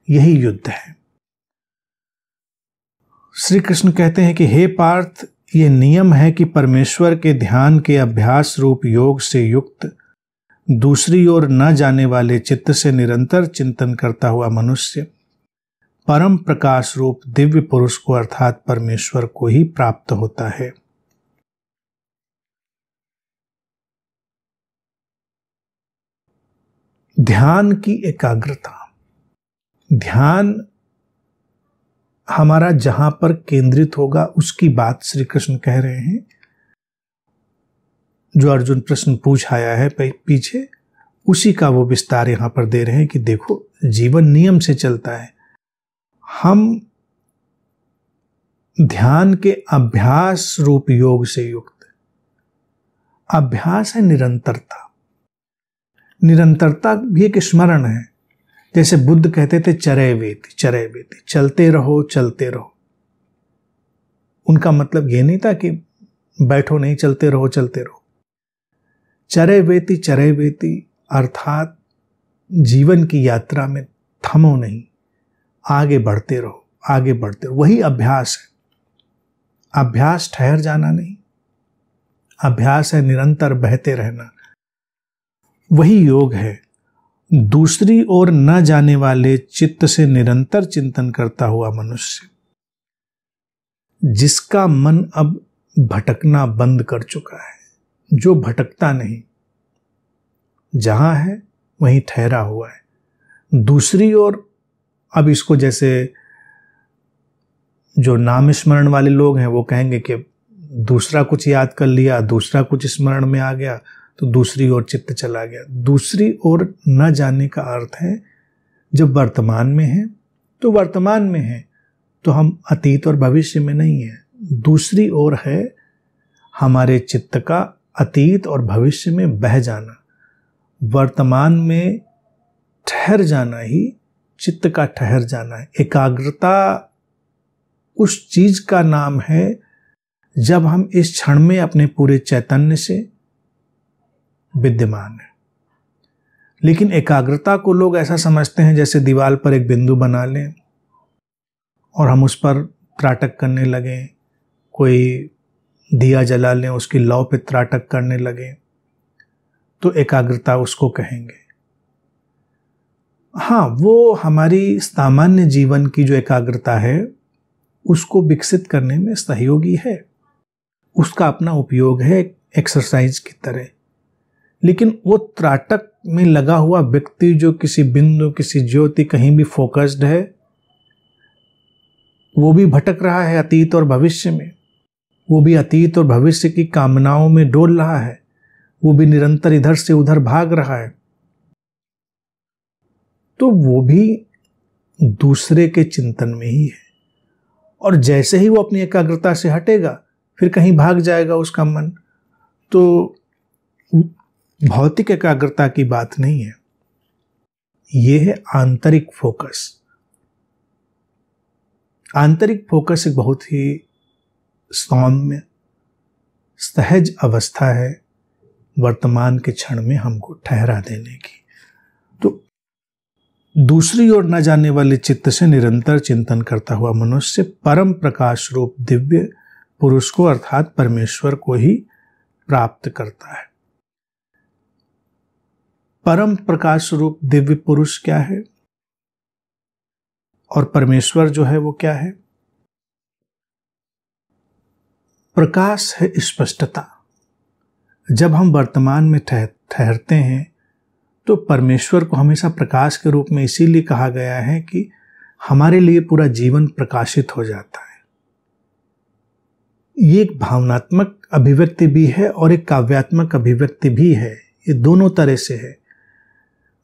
यही युद्ध है। श्री कृष्ण कहते हैं कि हे पार्थ, ये नियम है कि परमेश्वर के ध्यान के अभ्यास रूप योग से युक्त दूसरी ओर न जाने वाले चित्त से निरंतर चिंतन करता हुआ मनुष्य परम प्रकाश रूप दिव्य पुरुष को अर्थात परमेश्वर को ही प्राप्त होता है। ध्यान की एकाग्रता, ध्यान हमारा जहां पर केंद्रित होगा उसकी बात श्री कृष्ण कह रहे हैं। जो अर्जुन प्रश्न पूछ आया है पीछे, उसी का वो विस्तार यहां पर दे रहे हैं कि देखो जीवन नियम से चलता है। हम ध्यान के अभ्यास रूप योग से युक्त, अभ्यास है निरंतरता, निरंतरता भी एक स्मरण है। जैसे बुद्ध कहते थे चरय वेति, चरय वेति, चलते रहो चलते रहो। उनका मतलब ये नहीं था कि बैठो नहीं, चलते रहो चलते रहो। चरय वेति, चरय वेति अर्थात जीवन की यात्रा में थमो नहीं, आगे बढ़ते रहो, आगे बढ़ते रहो। वही अभ्यास है। अभ्यास ठहर जाना नहीं, अभ्यास है निरंतर बहते रहना, वही योग है। दूसरी ओर न जाने वाले चित्त से निरंतर चिंतन करता हुआ मनुष्य, जिसका मन अब भटकना बंद कर चुका है, जो भटकता नहीं, जहां है वहीं ठहरा हुआ है। दूसरी ओर, अब इसको जैसे जो नाम स्मरण वाले लोग हैं वो कहेंगे कि दूसरा कुछ याद कर लिया, दूसरा कुछ स्मरण में आ गया तो दूसरी ओर चित्त चला गया। दूसरी ओर न जाने का अर्थ है जब वर्तमान में है तो वर्तमान में है, तो हम अतीत और भविष्य में नहीं है। दूसरी ओर है हमारे चित्त का अतीत और भविष्य में बह जाना, वर्तमान में ठहर जाना ही चित्त का ठहर जाना है। एकाग्रता उस चीज का नाम है जब हम इस क्षण में अपने पूरे चैतन्य से विद्यमान है। लेकिन एकाग्रता को लोग ऐसा समझते हैं जैसे दीवार पर एक बिंदु बना लें और हम उस पर त्राटक करने लगें, कोई दिया जला लें, उसकी लौ पे त्राटक करने लगें, तो एकाग्रता उसको कहेंगे। हाँ, वो हमारी सामान्य जीवन की जो एकाग्रता है उसको विकसित करने में सहयोगी है, उसका अपना उपयोग है एक्सरसाइज की तरह। लेकिन वो त्राटक में लगा हुआ व्यक्ति जो किसी बिंदु, किसी ज्योति, कहीं भी फोकस्ड है, वो भी भटक रहा है अतीत और भविष्य में, वो भी अतीत और भविष्य की कामनाओं में डोल रहा है, वो भी निरंतर इधर से उधर भाग रहा है, तो वो भी दूसरे के चिंतन में ही है। और जैसे ही वो अपनी एकाग्रता से हटेगा फिर कहीं भाग जाएगा उसका मन। तो भौतिक एकाग्रता की बात नहीं है, ये है आंतरिक फोकस। आंतरिक फोकस एक बहुत ही सौम्य सहज अवस्था है वर्तमान के क्षण में हमको ठहरा देने की। तो दूसरी ओर न जाने वाले चित्त से निरंतर चिंतन करता हुआ मनुष्य परम प्रकाश रूप दिव्य पुरुष को अर्थात परमेश्वर को ही प्राप्त करता है। परम प्रकाश रूप दिव्य पुरुष क्या है और परमेश्वर जो है वो क्या है? प्रकाश है स्पष्टता। जब हम वर्तमान में ठहरते हैं तो परमेश्वर को हमेशा प्रकाश के रूप में इसीलिए कहा गया है कि हमारे लिए पूरा जीवन प्रकाशित हो जाता है। ये एक भावनात्मक अभिव्यक्ति भी है और एक काव्यात्मक अभिव्यक्ति भी है। ये दोनों तरह से है।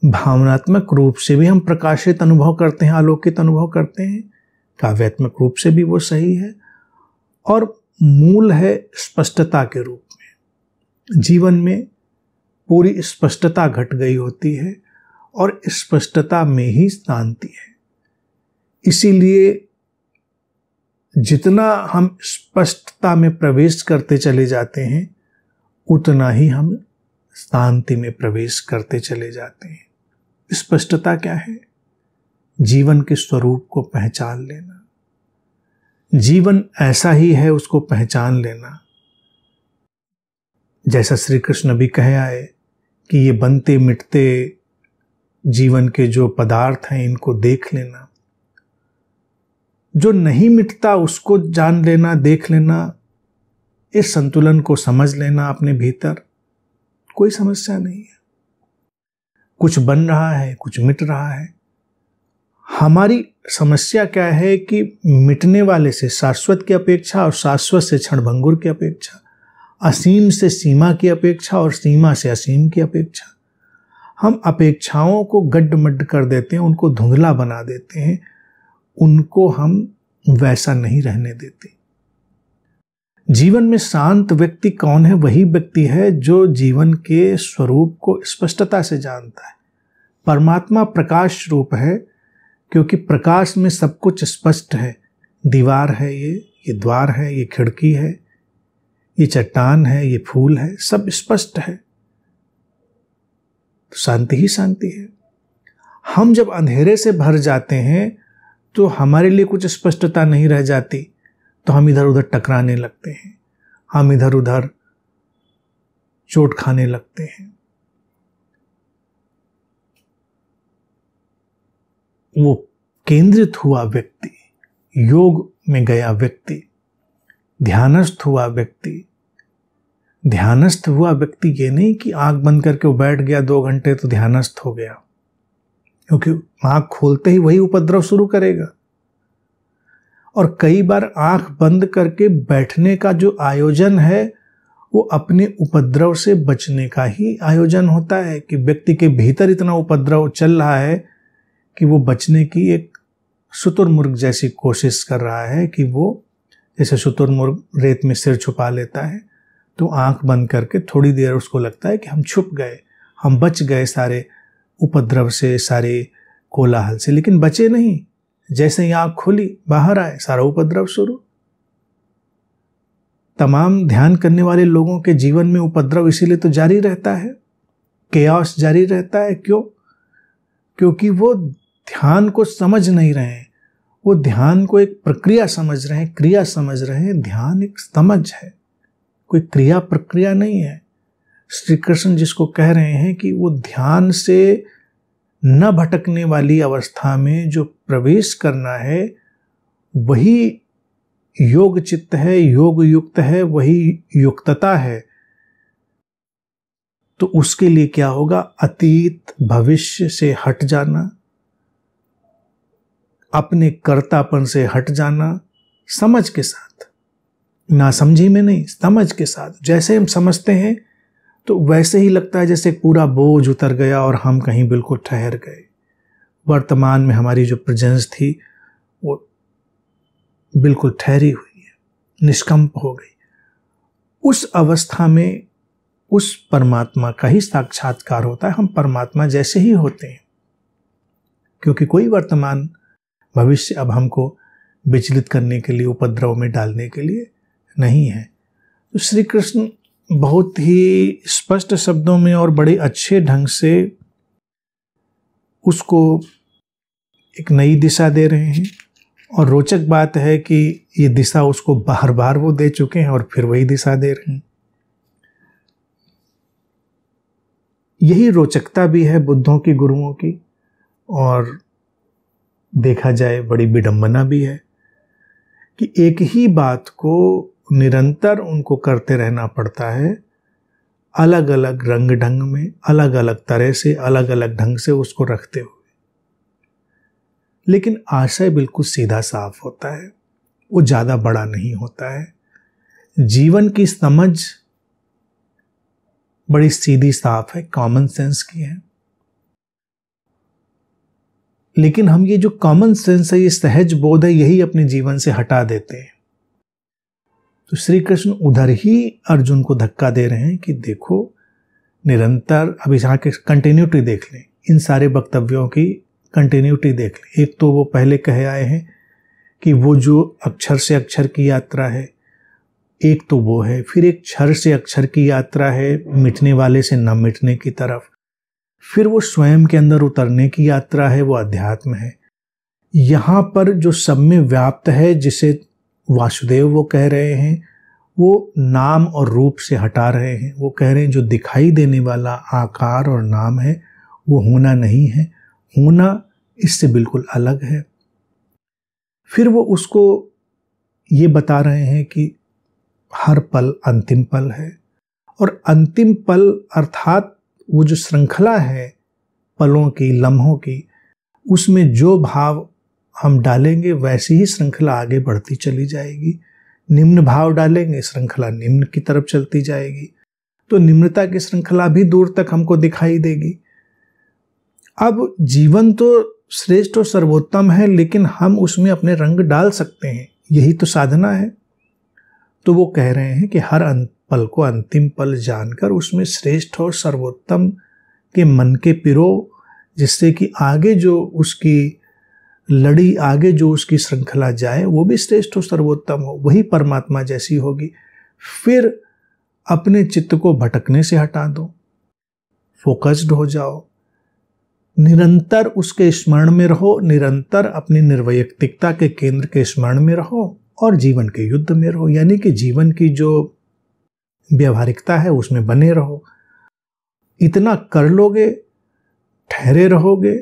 भावनात्मक रूप से भी हम प्रकाशित अनुभव करते हैं, आलोकित अनुभव करते हैं। काव्यात्मक रूप से भी वो सही है। और मूल है स्पष्टता के रूप में। जीवन में पूरी स्पष्टता घट गई होती है और स्पष्टता में ही शांति है। इसीलिए जितना हम स्पष्टता में प्रवेश करते चले जाते हैं उतना ही हम शांति में प्रवेश करते चले जाते हैं। स्पष्टता क्या है? जीवन के स्वरूप को पहचान लेना। जीवन ऐसा ही है, उसको पहचान लेना। जैसा श्री कृष्ण भी कहे आए कि ये बनते मिटते जीवन के जो पदार्थ हैं इनको देख लेना। जो नहीं मिटता उसको जान लेना, देख लेना, इस संतुलन को समझ लेना अपने भीतर, कोई समस्या नहीं है। कुछ बन रहा है, कुछ मिट रहा है। हमारी समस्या क्या है कि मिटने वाले से शाश्वत की अपेक्षा और शाश्वत से क्षणभंगुर की अपेक्षा, असीम से सीमा की अपेक्षा और सीमा से असीम की अपेक्षा, हम अपेक्षाओं को गड्ढ-मड्ढ कर देते हैं, उनको धुंधला बना देते हैं, उनको हम वैसा नहीं रहने देते। जीवन में शांत व्यक्ति कौन है? वही व्यक्ति है जो जीवन के स्वरूप को स्पष्टता से जानता है। परमात्मा प्रकाश रूप है, क्योंकि प्रकाश में सब कुछ स्पष्ट है। दीवार है, ये द्वार है, ये खिड़की है, ये चट्टान है, ये फूल है, सब स्पष्ट है। तो शांति ही शांति है। हम जब अंधेरे से भर जाते हैं तो हमारे लिए कुछ स्पष्टता नहीं रह जाती, तो हम इधर उधर टकराने लगते हैं, हम इधर उधर चोट खाने लगते हैं। वो केंद्रित हुआ व्यक्ति, योग में गया व्यक्ति, ध्यानस्थ हुआ व्यक्ति, ध्यानस्थ हुआ व्यक्ति ये नहीं कि आंख बंद करके वो बैठ गया 2 घंटे तो ध्यानस्थ हो गया, क्योंकि आंख खोलते ही वही उपद्रव शुरू करेगा। और कई बार आंख बंद करके बैठने का जो आयोजन है वो अपने उपद्रव से बचने का ही आयोजन होता है, कि व्यक्ति के भीतर इतना उपद्रव चल रहा है कि वो बचने की एक शुतुरमुर्ग जैसी कोशिश कर रहा है, कि वो जैसे शुतुरमुर्ग रेत में सिर छुपा लेता है तो आंख बंद करके थोड़ी देर उसको लगता है कि हम छुप गए, हम बच गए सारे उपद्रव से, सारे कोलाहल से, लेकिन बचे नहीं। जैसे ही आंख खुली बाहर आए सारा उपद्रव शुरू। तमाम ध्यान करने वाले लोगों के जीवन में उपद्रव इसीलिए तो जारी रहता है, केओस जारी रहता है। क्यों? क्योंकि वो ध्यान को समझ नहीं रहे हैं, वो ध्यान को एक प्रक्रिया समझ रहे हैं, क्रिया समझ रहे हैं। ध्यान एक समझ है, कोई क्रिया प्रक्रिया नहीं है। श्री कृष्ण जिसको कह रहे हैं कि वो ध्यान से न भटकने वाली अवस्था में जो प्रवेश करना है वही योग चित्त है, योग युक्त है, वही युक्तता है। तो उसके लिए क्या होगा? अतीत भविष्य से हट जाना, अपने कर्तापन से हट जाना, समझ के साथ, ना समझी में नहीं, समझ के साथ। जैसे हम समझते हैं तो वैसे ही लगता है जैसे पूरा बोझ उतर गया और हम कहीं बिल्कुल ठहर गए। वर्तमान में हमारी जो प्रेजेंस थी वो बिल्कुल ठहरी हुई है, निष्कंप हो गई। उस अवस्था में उस परमात्मा का ही साक्षात्कार होता है। हम परमात्मा जैसे ही होते हैं, क्योंकि कोई वर्तमान भविष्य अब हमको विचलित करने के लिए, उपद्रव में डालने के लिए नहीं है। तो श्री कृष्ण बहुत ही स्पष्ट शब्दों में और बड़े अच्छे ढंग से उसको एक नई दिशा दे रहे हैं। और रोचक बात है कि ये दिशा उसको बार बार वो दे चुके हैं और फिर वही दिशा दे रहे हैं। यही रोचकता भी है बुद्धों की, गुरुओं की, और देखा जाए बड़ी विडंबना भी है कि एक ही बात को निरंतर उनको करते रहना पड़ता है, अलग अलग रंग ढंग में, अलग अलग तरह से, अलग अलग ढंग से उसको रखते हुए। लेकिन आशय बिल्कुल सीधा साफ होता है, वो ज़्यादा बड़ा नहीं होता है। जीवन की समझ बड़ी सीधी साफ है, कॉमन सेंस की है। लेकिन हम ये जो कॉमन सेंस है, ये सहज बोध है, यही अपने जीवन से हटा देते हैं। तो श्री कृष्ण उधर ही अर्जुन को धक्का दे रहे हैं कि देखो निरंतर, अब यहाँ के कंटिन्यूटी देख लें, इन सारे वक्तव्यों की कंटिन्यूटी देख लें। एक तो वो पहले कहे आए हैं कि वो जो अक्षर से अक्षर की यात्रा है, एक तो वो है, फिर एक क्षर से अक्षर की यात्रा है, मिटने वाले से न मिटने की तरफ, फिर वो स्वयं के अंदर उतरने की यात्रा है, वो अध्यात्म है। यहाँ पर जो सब में व्याप्त है, जिसे वासुदेव वो कह रहे हैं, वो नाम और रूप से हटा रहे हैं। वो कह रहे हैं जो दिखाई देने वाला आकार और नाम है वो होना नहीं है, होना इससे बिल्कुल अलग है। फिर वो उसको ये बता रहे हैं कि हर पल अंतिम पल है, और अंतिम पल अर्थात वो जो श्रृंखला है पलों की, लम्हों की, उसमें जो भाव हम डालेंगे वैसी ही श्रृंखला आगे बढ़ती चली जाएगी। निम्न भाव डालेंगे, श्रृंखला निम्न की तरफ चलती जाएगी, तो निम्नता की श्रृंखला भी दूर तक हमको दिखाई देगी। अब जीवन तो श्रेष्ठ और सर्वोत्तम है, लेकिन हम उसमें अपने रंग डाल सकते हैं, यही तो साधना है। तो वो कह रहे हैं कि हर पल को अंतिम पल जानकर उसमें श्रेष्ठ और सर्वोत्तम के मन के पिरो, जिससे कि आगे जो उसकी लड़ी, आगे जो उसकी श्रृंखला जाए वो भी श्रेष्ठ और सर्वोत्तम हो, वही परमात्मा जैसी होगी। फिर अपने चित्त को भटकने से हटा दो, फोकस्ड हो जाओ, निरंतर उसके स्मरण में रहो, निरंतर अपनी निर्वैयक्तिकता के केंद्र के स्मरण में रहो और जीवन के युद्ध में रहो, यानी कि जीवन की जो व्यावहारिकता है उसमें बने रहो। इतना कर लोगे, ठहरे रहोगे,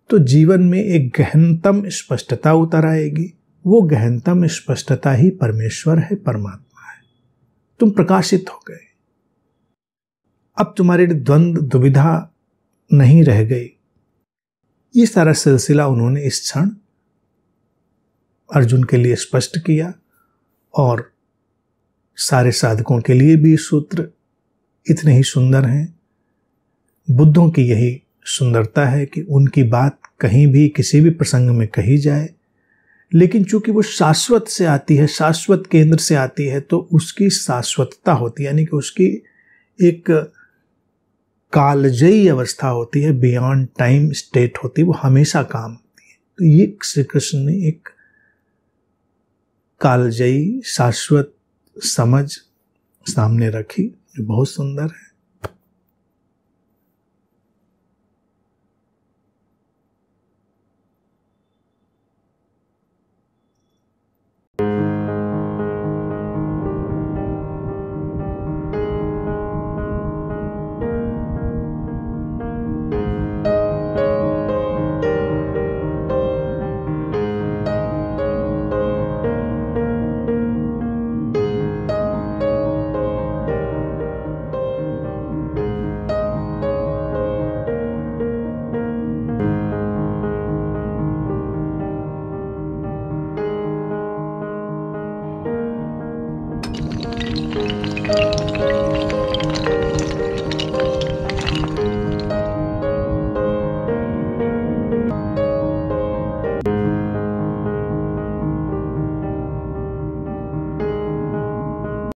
तो जीवन में एक गहनतम स्पष्टता उतर आएगी। वो गहनतम स्पष्टता ही परमेश्वर है, परमात्मा है। तुम प्रकाशित हो गए, अब तुम्हारे द्वंद्व दुविधा नहीं रह गई। ये सारा सिलसिला उन्होंने इस क्षण अर्जुन के लिए स्पष्ट किया, और सारे साधकों के लिए भी सूत्र इतने ही सुंदर हैं। बुद्धों की यही सुंदरता है कि उनकी बात कहीं भी किसी भी प्रसंग में कही जाए, लेकिन चूंकि वो शाश्वत से आती है, शाश्वत केंद्र से आती है, तो उसकी शाश्वतता होती है, यानी कि उसकी एक कालजयी अवस्था होती है, बियॉन्ड टाइम स्टेट होती है, वो हमेशा काम होती है। तो ये श्री कृष्ण ने एक कालजयी शाश्वत समझ सामने रखी, जो बहुत सुंदर है।